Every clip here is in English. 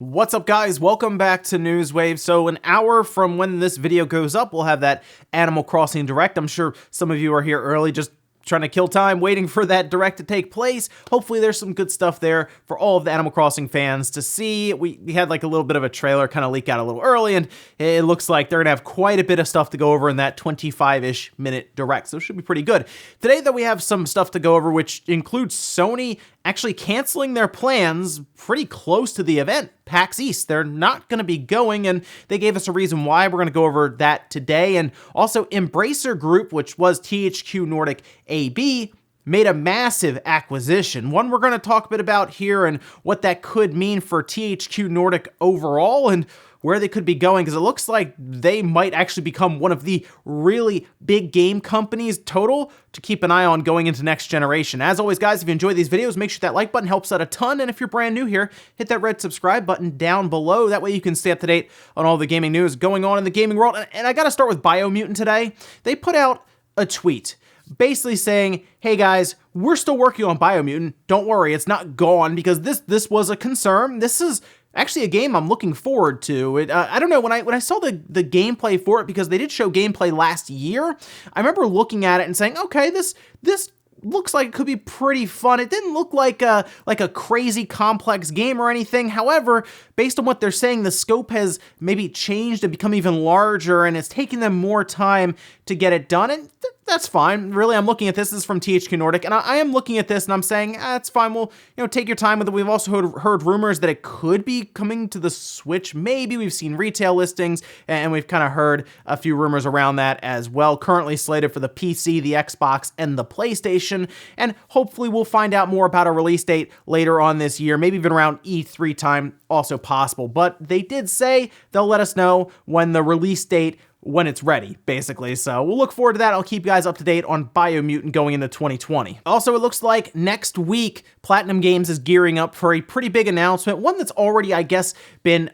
What's up, guys? Welcome back to Newswave. So an hour from when this video goes up, we'll have that Animal Crossing Direct. I'm sure some of you are here early just trying to kill time, waiting for that Direct to take place. Hopefully there's some good stuff there for all of the Animal Crossing fans to see. We had like a little bit of a trailer kind of leak out a little early, and it looks like they're gonna have quite a bit of stuff to go over in that 25-ish minute Direct, so it should be pretty good. Today, though, we have some stuff to go over, which includes Sony actually canceling their plans pretty close to the event, PAX East. They're not going to be going, and they gave us a reason why. We're going to go over that today. And also, Embracer Group, which was THQ Nordic AB, made a massive acquisition. One we're going to talk a bit about here and what that could mean for THQ Nordic overall and where they could be going, because it looks like they might actually become one of the really big game companies total to keep an eye on going into next generation. As always, guys, if you enjoy these videos, make sure that like button helps out a ton, and if you're brand new here, hit that red subscribe button down below. That way you can stay up to date on all the gaming news going on in the gaming world. And I gotta start with Biomutant today. They put out a tweet basically saying, hey guys, we're still working on Biomutant. Don't worry, it's not gone, because this was a concern. This is actually a game I'm looking forward to. I don't know, when I saw the gameplay for it, because they did show gameplay last year, I remember looking at it and saying, okay, this looks like it could be pretty fun. It didn't look like a crazy complex game or anything. However, based on what they're saying, the scope has maybe changed and become even larger, and it's taking them more time to get it done. And that's fine. Really, I'm looking at this is from THQ Nordic, and I am looking at this and I'm saying, it's fine. We'll, take your time with it. We've also heard rumors that it could be coming to the Switch. Maybe we've seen retail listings, and we've kind of heard a few rumors around that as well. Currently slated for the PC, the Xbox, and the PlayStation, and hopefully we'll find out more about a release date later on this year, maybe even around E3 time, also possible. But they did say they'll let us know when the release date, when it's ready, basically. So we'll look forward to that. I'll keep you guys up to date on Biomutant going into 2020. Also, it looks like next week, PlatinumGames is gearing up for a pretty big announcement, one that's already, I guess, been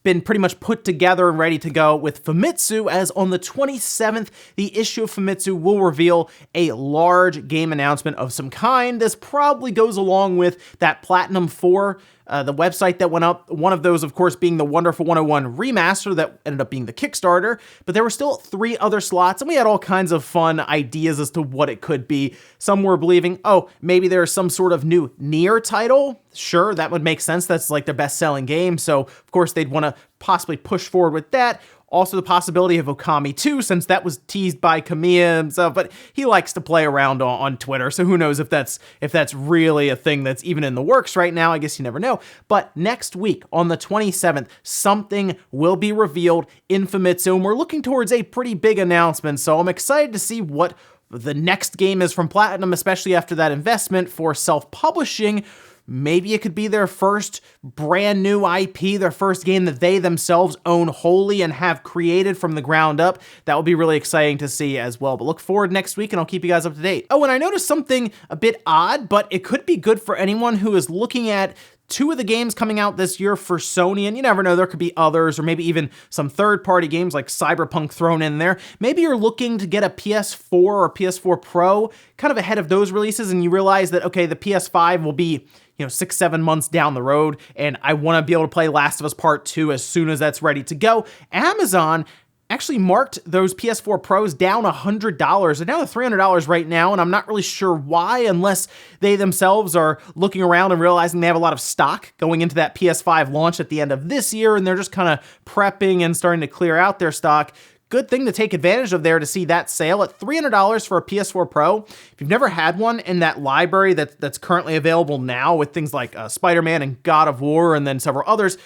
pretty much put together and ready to go with Famitsu, as on the 27th, the issue of Famitsu will reveal a large game announcement of some kind. This probably goes along with that Platinum 4, the website that went up, one of those, of course, being the Wonderful 101 remaster that ended up being the Kickstarter, but there were still 3 other slots, and we had all kinds of fun ideas as to what it could be. Some were believing, oh, maybe there's some sort of new Nier title. Sure, that would make sense. That's like their best-selling game, so of course they'd want to possibly push forward with that. Also the possibility of Okami 2, since that was teased by Kamiya himself, but he likes to play around on Twitter, so who knows if that's really a thing that's even in the works right now. I guess you never know. But next week, on the 27th, something will be revealed in Famitsu, and we're looking towards a pretty big announcement, so I'm excited to see what the next game is from Platinum, especially after that investment for self-publishing. Maybe it could be their first brand new IP, their first game that they themselves own wholly and have created from the ground up. That will be really exciting to see as well. But look forward next week and I'll keep you guys up to date. Oh, and I noticed something a bit odd, but it could be good for anyone who is looking at 2 of the games coming out this year for Sony, and you never know, there could be others, or maybe even some third-party games like Cyberpunk thrown in there. Maybe you're looking to get a PS4 or PS4 Pro kind of ahead of those releases, and you realize that, okay, the PS5 will be 6-7 months down the road, and I want to be able to play Last of Us Part 2 as soon as that's ready to go. Amazon actually marked those PS4 Pros down $100. They're down to $300 right now, and I'm not really sure why, unless they themselves are looking around and realizing they have a lot of stock going into that PS5 launch at the end of this year, and they're just kind of prepping and starting to clear out their stock. Good thing to take advantage of there to see that sale at $300 for a PS4 Pro. If you've never had one in that library that's currently available now with things like Spider-Man and God of War and then several others,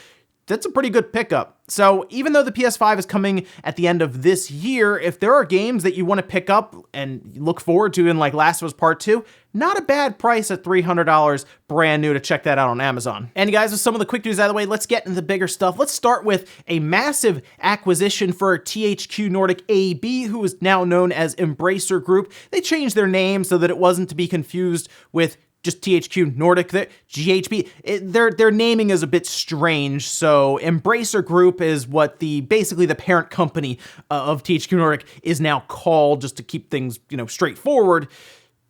that's a pretty good pickup. So even though the PS5 is coming at the end of this year, if there are games that you want to pick up and look forward to in like Last of Us Part 2, not a bad price at $300 brand new to check that out on Amazon. And guys, with some of the quick news out of the way, let's get into the bigger stuff. Let's start with a massive acquisition for THQ Nordic AB, who is now known as Embracer Group. They changed their name so that it wasn't to be confused with just THQ Nordic, GHB. Their naming is a bit strange, so Embracer Group is what basically the parent company of THQ Nordic is now called, just to keep things, straightforward.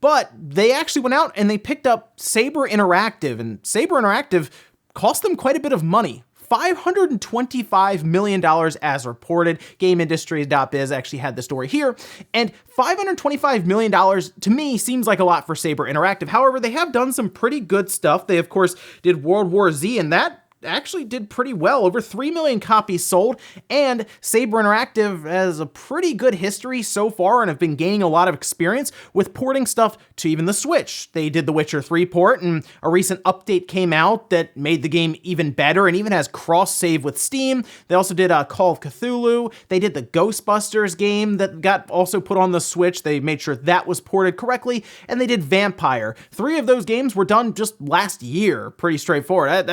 But they actually went out and they picked up Saber Interactive, and Saber Interactive cost them quite a bit of money $525 million as reported. GameIndustry.biz actually had the story here. And $525 million to me seems like a lot for Saber Interactive. However, they have done some pretty good stuff. They, of course, did World War Z, and that actually did pretty well. Over 3 million copies sold, and Saber Interactive has a pretty good history so far and have been gaining a lot of experience with porting stuff to even the Switch. They did the Witcher 3 port, and a recent update came out that made the game even better and even has cross-save with Steam. They also did Call of Cthulhu. They did the Ghostbusters game that got also put on the Switch. They made sure that was ported correctly, and they did Vampire. 3 of those games were done just last year. Pretty straightforward.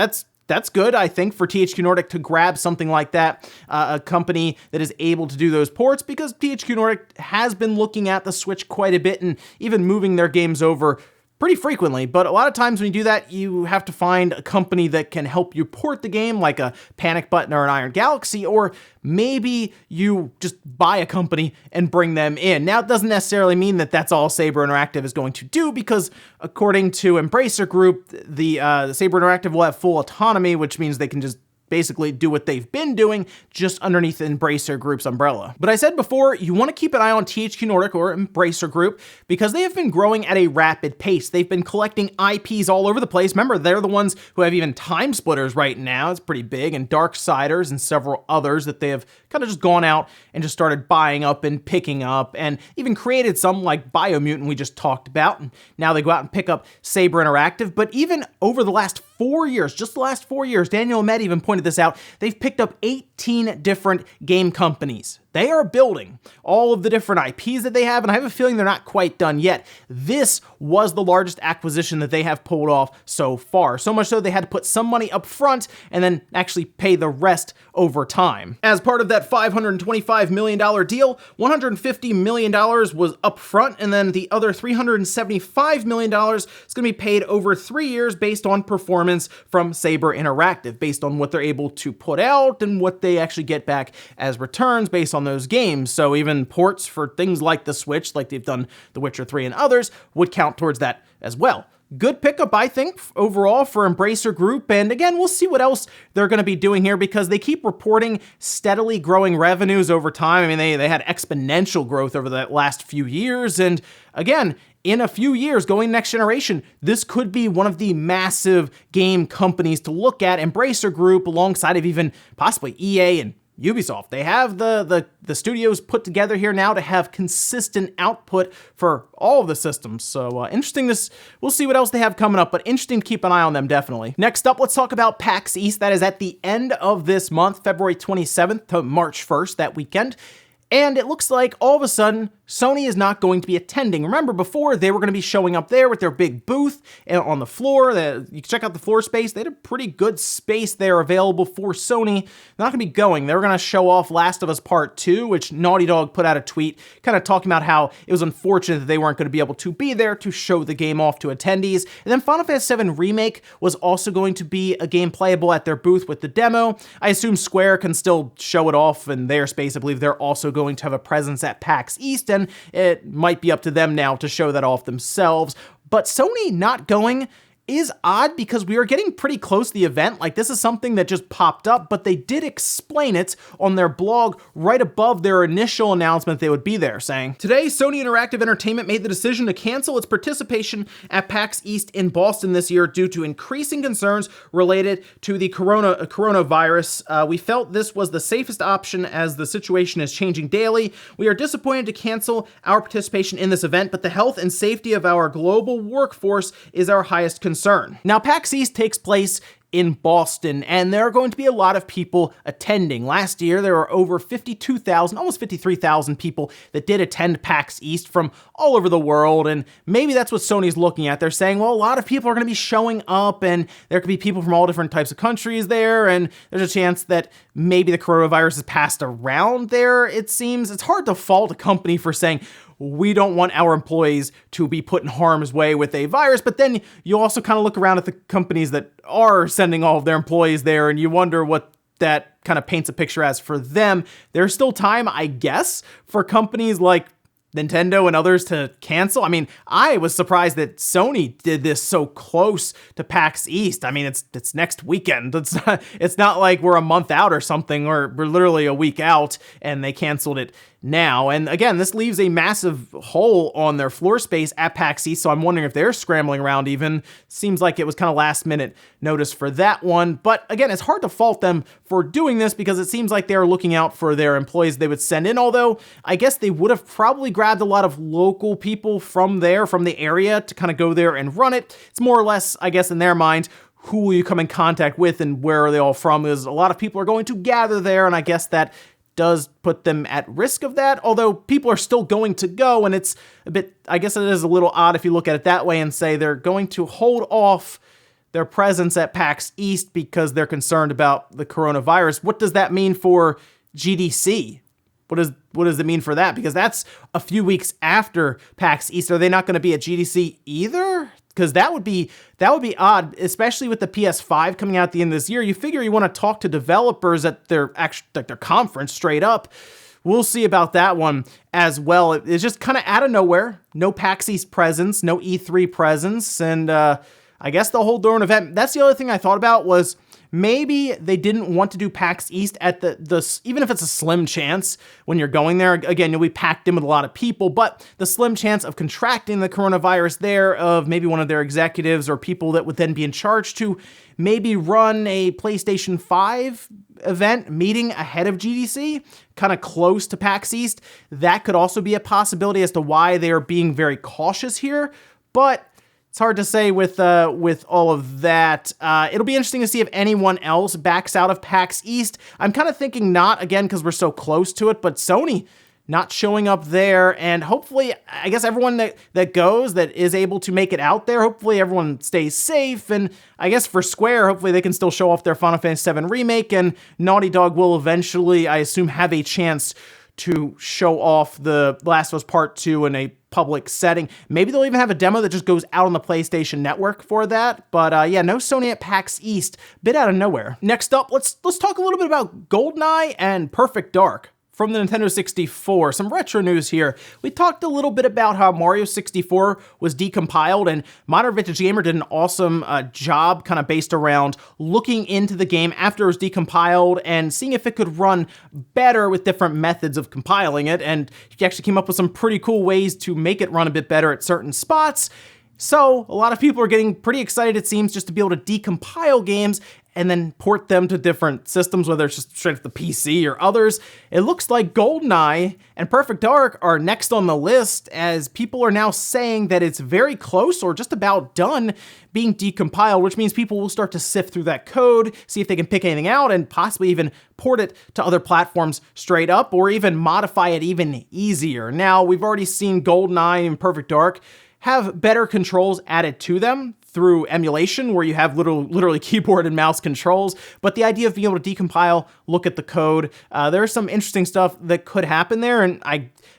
That's good, I think, for THQ Nordic to grab something like that, a company that is able to do those ports, because THQ Nordic has been looking at the Switch quite a bit and even moving their games over pretty frequently. But a lot of times when you do that, you have to find a company that can help you port the game, like a Panic Button or an Iron Galaxy, or maybe you just buy a company and bring them in. Now, it doesn't necessarily mean that that's all Saber Interactive is going to do, because according to Embracer Group, the Saber Interactive will have full autonomy, which means they can just basically do what they've been doing just underneath the Embracer Group's umbrella. But I said before, you want to keep an eye on THQ Nordic or Embracer Group because they have been growing at a rapid pace. They've been collecting IPs all over the place. Remember, they're the ones who have even Time Splitters right now. It's pretty big, and Darksiders and several others that they have kind of just gone out and just started buying up and picking up, and even created some like Biomutant we just talked about. And now they go out and pick up Saber Interactive. But even over the last 4 years, just the last 4 years, Daniel Ahmed even pointed this out, they've picked up 18 different game companies. They are building all of the different IPs that they have, and I have a feeling they're not quite done yet. This was the largest acquisition that they have pulled off so far. So much so they had to put some money up front and then actually pay the rest over time. As part of that $525 million deal, $150 million was up front, and then the other $375 million is going to be paid over 3 years based on performance from Saber Interactive, based on what they're able to put out and what they actually get back as returns based on those games. So even ports for things like the Switch, like they've done The Witcher 3 and others, would count towards that as well. Good pickup, I think, overall for Embracer Group. And again, we'll see what else they're going to be doing here, because they keep reporting steadily growing revenues over time. I mean, they had exponential growth over the last few years. And again, in a few years, going next generation, this could be one of the massive game companies to look at. Embracer Group, alongside of even possibly EA and Ubisoft. They have the studios put together here now to have consistent output for all of the systems. So interesting. We'll see what else they have coming up, but interesting to keep an eye on them, definitely. Next up, let's talk about PAX East. That is at the end of this month, February 27th to March 1st, that weekend. And it looks like all of a sudden, Sony is not going to be attending. Remember, before they were going to be showing up there with their big booth on the floor. You can check out the floor space. They had a pretty good space there available for Sony. They're not going to be going. They were going to show off Last of Us Part 2, which Naughty Dog put out a tweet kind of talking about how it was unfortunate that they weren't going to be able to be there to show the game off to attendees. And then Final Fantasy VII Remake was also going to be a game playable at their booth with the demo. I assume Square can still show it off in their space. I believe they're also going to have a presence at PAX East, and it might be up to them now to show that off themselves. But Sony not going is odd, because we are getting pretty close to the event. Like, this is something that just popped up, but they did explain it on their blog right above their initial announcement they would be there, saying, "Today, Sony Interactive Entertainment made the decision to cancel its participation at PAX East in Boston this year due to increasing concerns related to the coronavirus. We felt this was the safest option as the situation is changing daily. We are disappointed to cancel our participation in this event, but the health and safety of our global workforce is our highest concern." Now, PAX East takes place in Boston, and there are going to be a lot of people attending. Last year, there were over 52,000, almost 53,000 people that did attend PAX East from all over the world, and maybe that's what Sony's looking at. They're saying, well, a lot of people are going to be showing up, and there could be people from all different types of countries there, and there's a chance that maybe the coronavirus is passed around there, it seems. It's hard to fault a company for saying, we don't want our employees to be put in harm's way with a virus, but then you also kind of look around at the companies that are sending all of their employees there, and you wonder what that kind of paints a picture as for them. There's still time, I guess, for companies like Nintendo and others to cancel. I mean, I was surprised that Sony did this so close to PAX East. I mean, it's next weekend. It's not like we're a month out or something, or we're literally a week out and they canceled it now. And again, this leaves a massive hole on their floor space at PAX East, so I'm wondering if they're scrambling around even. Seems like it was kind of last minute notice for that one. But again, it's hard to fault them for doing this because it seems like they're looking out for their employees they would send in, although I guess they would have probably grabbed a lot of local people from the area to kind of go there and run it. It's more or less, I guess, in their mind, who will you come in contact with and where are they all from? Because a lot of people are going to gather there, and I guess that does put them at risk of that, although people are still going to go, and it's a bit, I guess it is a little odd if you look at it that way and say they're going to hold off their presence at PAX East because they're concerned about the coronavirus. What does that mean for GDC? What does it mean for that? Because that's a few weeks after PAX East. Are they not going to be at GDC either? Because that would be odd, especially with the PS5 coming out at the end of this year. You figure you want to talk to developers at their conference straight up. We'll see about that one as well. It's just kind of out of nowhere. No PAX East presence, no E3 presence, and I guess they'll hold their own event. That's the other thing I thought about was maybe they didn't want to do PAX East at the even if it's a slim chance when you're going there. Again, you'll be packed in with a lot of people, but the slim chance of contracting the coronavirus there, of maybe one of their executives or people that would then be in charge to maybe run a PlayStation 5 event meeting ahead of GDC, kind of close to PAX East. That could also be a possibility as to why they are being very cautious here, but it's hard to say with all of that. It'll be interesting to see if anyone else backs out of PAX East. I'm kind of thinking not, again, because we're so close to it, but Sony not showing up there, and hopefully, I guess everyone that goes, that is able to make it out there, hopefully everyone stays safe, and I guess for Square, hopefully they can still show off their Final Fantasy VII Remake, and Naughty Dog will eventually, I assume, have a chance to show off the Last of Us Part 2 in a public setting. Maybe they'll even have a demo that just goes out on the PlayStation Network for that. But yeah, no Sony at PAX East. Bit out of nowhere. Next up, let's talk a little bit about Goldeneye and Perfect Dark from the Nintendo 64. Some retro news here. We talked a little bit about how Mario 64 was decompiled, and Modern Vintage Gamer did an awesome job kind of based around looking into the game after it was decompiled and seeing if it could run better with different methods of compiling it, and he actually came up with some pretty cool ways to make it run a bit better at certain spots. So a lot of people are getting pretty excited, it seems, just to be able to decompile games and then port them to different systems, whether it's just straight to the PC or others. It looks like Goldeneye and Perfect Dark are next on the list, as people are now saying that it's very close or just about done being decompiled, which means people will start to sift through that code, see if they can pick anything out, and possibly even port it to other platforms straight up, or even modify it even easier. Now, we've already seen Goldeneye and Perfect Dark have better controls added to them through emulation, where you have literally keyboard and mouse controls. But the idea of being able to decompile, look at the code, there's some interesting stuff that could happen there, and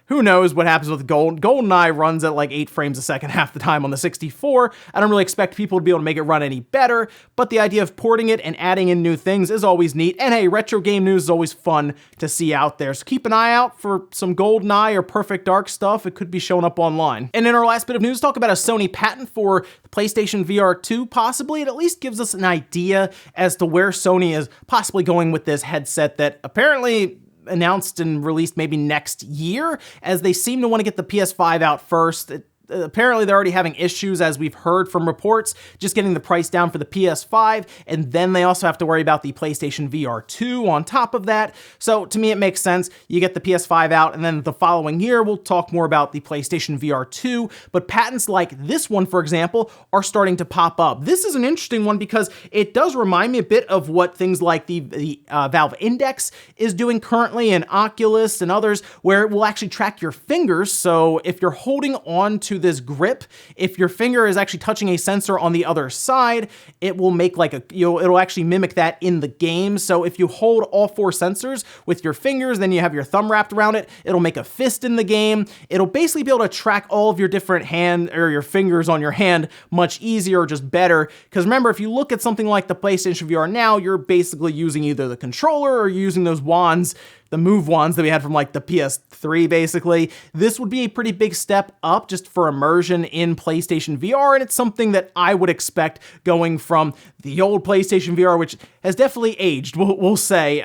who knows what happens with Goldeneye runs at like 8 frames a second half the time on the 64. I don't really expect people to be able to make it run any better, but the idea of porting it and adding in new things is always neat. And hey, retro game news is always fun to see out there. So keep an eye out for some Goldeneye or Perfect Dark stuff. It could be showing up online. And in our last bit of news, talk about a Sony patent for the PlayStation VR 2, possibly. It at least gives us an idea as to where Sony is possibly going with this headset that apparently announced and released maybe next year, as they seem to want to get the PS5 out first. Apparently they're already having issues, as we've heard from reports, just getting the price down for the PS5, and then they also have to worry about the PlayStation VR 2 on top of that. So to me, it makes sense. You get the PS5 out, and then the following year, we'll talk more about the PlayStation VR 2, but patents like this one, for example, are starting to pop up. This is an interesting one because it does remind me a bit of what things like the Valve Index is doing currently, and Oculus and others, where it will actually track your fingers. So if you're holding on to to this grip. If your finger is actually touching a sensor on the other side, it will make like it'll actually mimic that in the game. So if you hold all 4 sensors with your fingers, then you have your thumb wrapped around it, it'll make a fist in the game. It'll basically be able to track all of your different hand or your fingers on your hand much easier, just better. Because remember, if you look at something like the PlayStation VR now, you're basically using either the controller or using those wands, the move wands that we had from like the PS3 basically. This would be a pretty big step up just for immersion in PlayStation VR, and it's something that I would expect going from the old PlayStation VR, which has definitely aged, we'll say.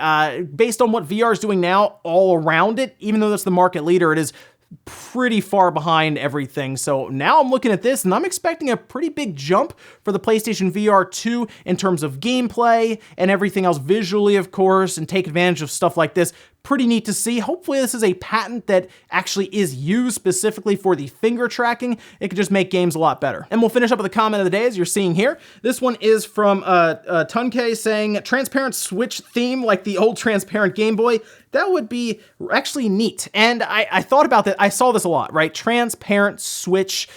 Based on what VR is doing now all around it, even though that's the market leader, it is pretty far behind everything. So now I'm looking at this and I'm expecting a pretty big jump for the PlayStation VR 2 in terms of gameplay and everything else visually, of course, and take advantage of stuff like this. Pretty neat to see. Hopefully this is a patent that actually is used specifically for the finger tracking. It could just make games a lot better. And we'll finish up with a comment of the day, as you're seeing here. This one is from Tunke saying, transparent Switch theme like the old transparent Game Boy. That would be actually neat. And I thought about that. I saw this a lot, right? Transparent Switch.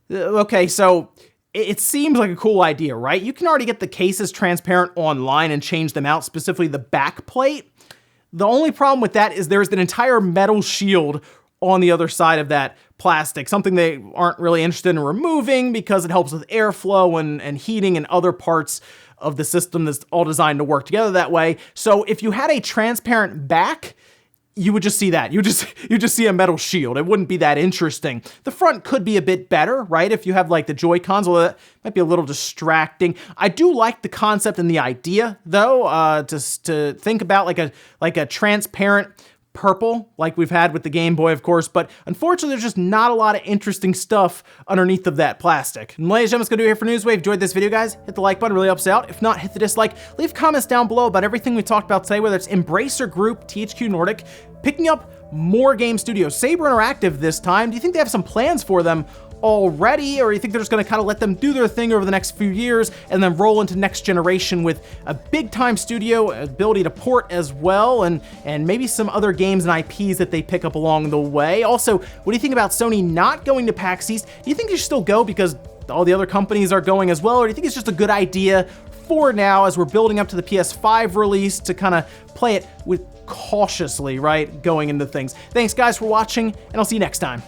Okay, so it seems like a cool idea, right? You can already get the cases transparent online and change them out, specifically the back plate. The only problem with that is there's an entire metal shield on the other side of that plastic, something they aren't really interested in removing because it helps with airflow and heating and other parts of the system that's all designed to work together that way. So if you had a transparent back, you would just see that. You just see a metal shield. It wouldn't be that interesting. The front could be a bit better, right? If you have like the Joy-Cons, although that might be a little distracting. I do like the concept and the idea, though, to think about like a transparent purple like we've had with the Game Boy, of course, but unfortunately there's just not a lot of interesting stuff underneath of that plastic. And ladies and gentlemen, that's gonna do it here for Newswave. Enjoyed this video, guys? Hit the like button, really helps out. If not, hit the dislike. Leave comments down below about everything we talked about today, whether it's Embracer Group, THQ Nordic, picking up more game studios, Saber Interactive this time. Do you think they have some plans for them already, or you think they're just gonna kind of let them do their thing over the next few years and then roll into next generation with a big time studio, ability to port as well, and maybe some other games and IPs that they pick up along the way? Also, what do you think about Sony not going to PAX East? Do you think they should still go because all the other companies are going as well, or do you think it's just a good idea for now as we're building up to the PS5 release to kind of play it with cautiously, right, going into things? Thanks guys for watching, and I'll see you next time.